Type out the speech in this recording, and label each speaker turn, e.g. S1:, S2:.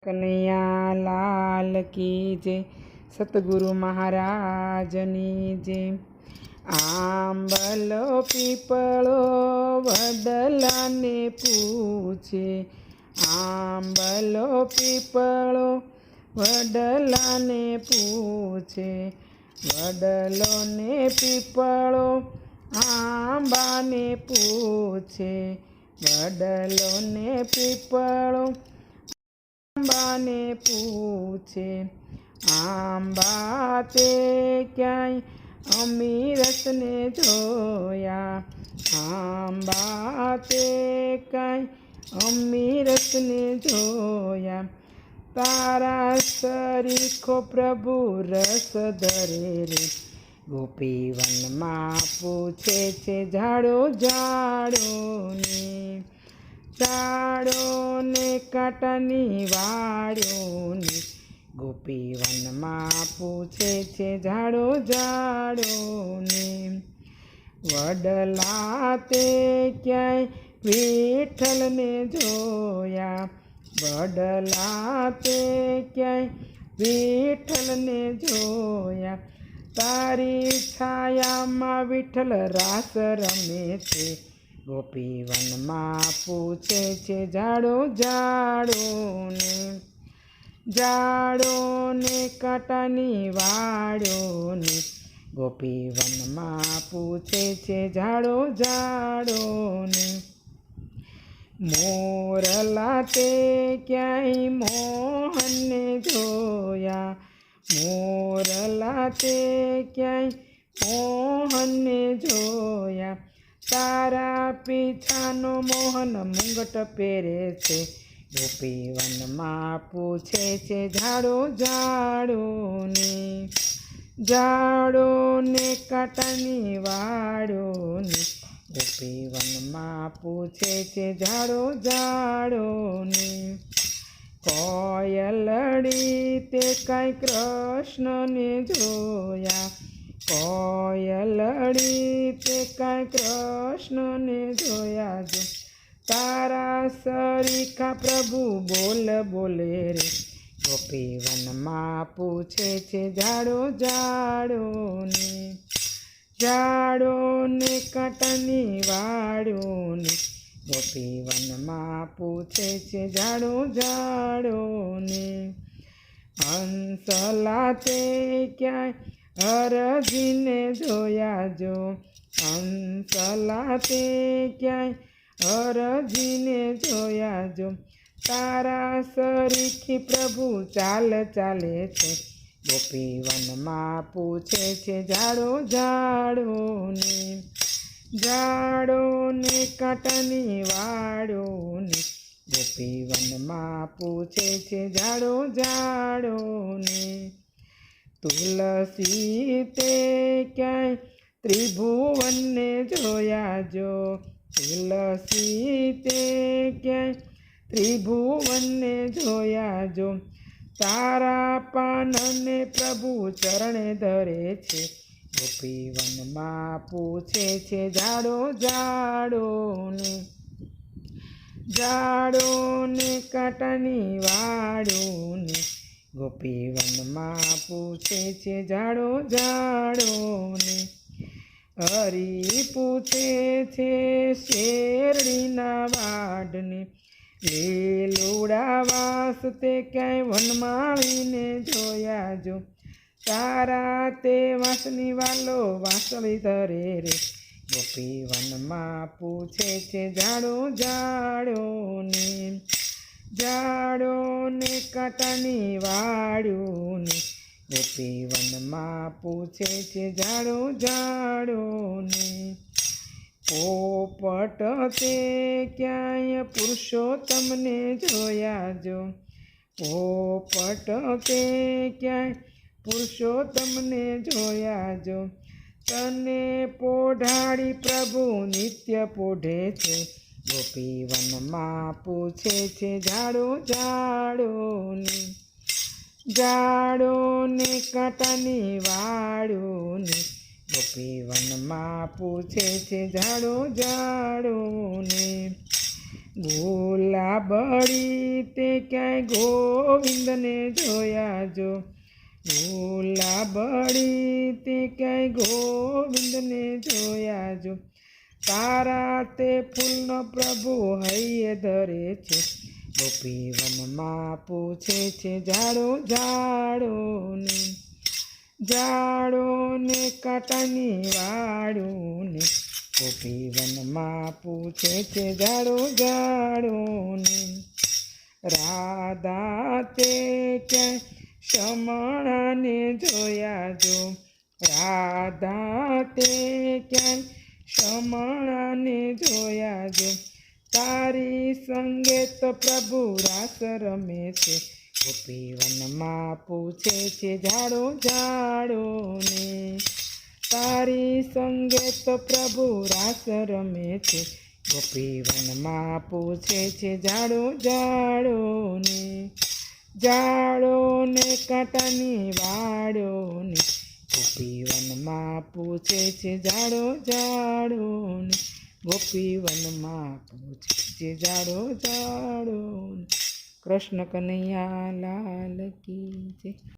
S1: કનૈયા લાલ કી જય, સતગુરુ મહારાજની જય। આંબલો પીપળો વડલાને પૂછે, આંબલો પીપળો વડલાને પૂછે, વડલો ને પીપળો આંબાને પૂછે, વડલો ને પીપળો આંબાને પૂછે। આંબા તે ક્યાંય અમીરસને જોયા, આંબા તે ક્યાંય અમીરસને જોયા, તારા સરીખો પ્રભુ રસ ધરે રે। ગોપી વનમાં પૂછે છે ઝાડો ઝાડોને, ઝાડોને કાંટાની વાળોને, ગોપી વનમાં પૂછે છે ઝાડો ઝાડોને। વડલા તે ક્યાંય વિઠ્ઠલને જોયા, વડલા તે ક્યાંય વિઠ્ઠલને જોયા, તારી છાયામાં વિઠ્ઠલ રાસ રમે છે। ગોપી વનમાં પૂછે છે ઝાડો ઝાડોને, ઝાડોને કાંટાની વાળોને, ગોપી વનમાં પૂછે છે ઝાડો ઝાડોને। મોરલા તે ક્યાંય મોહનને જોયા, મોરલા તે ક્યાંય મોહનને જોયા, તારા પીછાનો મોહન મુંગટ પહેરે છે। ગોપી વનમાં પૂછે છે ઝાડો ઝાડોને, ઝાડોને કાંટાની વાળોને, ગોપી વનમાં પૂછે છે ઝાડો ઝાડોને। કોયલડી તે કાંઈ કૃષ્ણને જોયા, કોયલડી તે કાંઈ કૃષ્ણને જોયા જો, તારા સરીખા પ્રભુ બોલ બોલે રે। ગોપી વનમાં પૂછે છે ઝાડો ઝાડોને, ઝાડોને કાંટાની વાળોને, ગોપી વનમાં પૂછે છે ઝાડો ઝાડોને। હંસલા તે ક્યાંય હરજીને જોયા જો, હંસલા તે ક્યાંય હરજીને જોયા જો, તારા સરીખી પ્રભુ ચાલ ચાલે છે। ગોપી વનમાં પૂછે છે ઝાડો ઝાડોને, ઝાડોને કાંટાની વાળોને, ગોપી વનમાં પૂછે છે ઝાડો ઝાડોને। તુલસી તે ક્યાંય ત્રિભુવનને જોયા જો, તુલસી તે ક્યાંય ત્રિભુવનને જોયા જો, તારા પાનને પ્રભુ ચરણે ધરે છે। ગોપી વનમાં પૂછે છે ઝાડો ઝાડોને, ઝાડોને કાંટાની વાળોને, ગોપી વનમાં પૂછે છે ઝાડો ઝાડોને। હરી પૂછે છે શેરડીના વાડને, લીલુડા વાસ તે ક્યાંય વનમાળીને જોયા જો, તારા તે વાંસની વાલો વાંસળી ધરે રે। ગોપી વનમાં પૂછે છે ઝાડો ઝાડોને, ઝાડોને કાંટાની વાળોને, ગોપી વનમાં પૂછે છે ઝાડો ઝાડોને। પોપટ તે ક્યાંય પુરુષોત્તમને જોયા જો, પોપટ તે ક્યાંય પુરુષોત્તમને જોયા જો, તને પોઢાડી પ્રભુ નિત્ય પોઢે છે। ગોપી વનમાં પૂછે છે ઝાડો ઝાડોને, ઝાડોને કાંટાની વાળોને, ગોપી વનમાં પૂછે છે ઝાડો ઝાડોને। ગુલાબડી તે ક્યાંય ગોવિંદને જોયા જો, ગુલાબડી તે ક્યાંય ગોવિંદને જોયા જો, તારા તે ફૂલનો પ્રભુ હૈયે ધરે છે, ગોપી વનમાં પૂછે છે ઝાડો ઝાડોને, ઝાડોને કાંટાની વાળુને, ગોપી વનમાં પૂછે છે ઝાડો ઝાડોને, રાધા તે ક્યાંય શમણાને જોયા જો, રાધા તે ક્યાંય શમણાને જોયા જો, તારી સંગે તો પ્રભુ રાસ રમે છે, ગોપી વનમાં પૂછે છે ઝાડો ઝાડોને, તારી સંગે તો પ્રભુ રાસ રમે છે, ગોપી વનમાં પૂછે છે ઝાડો ઝાડોને, ઝાડોને કાંટાની વાળોને, ગોપી વનમાં પૂછે છે ઝાડો ઝાડોને, ગોપી વનમાં પૂછે છે ઝાડો ઝાડોને. કૃષ્ણ કનૈયા લાલ કી જય.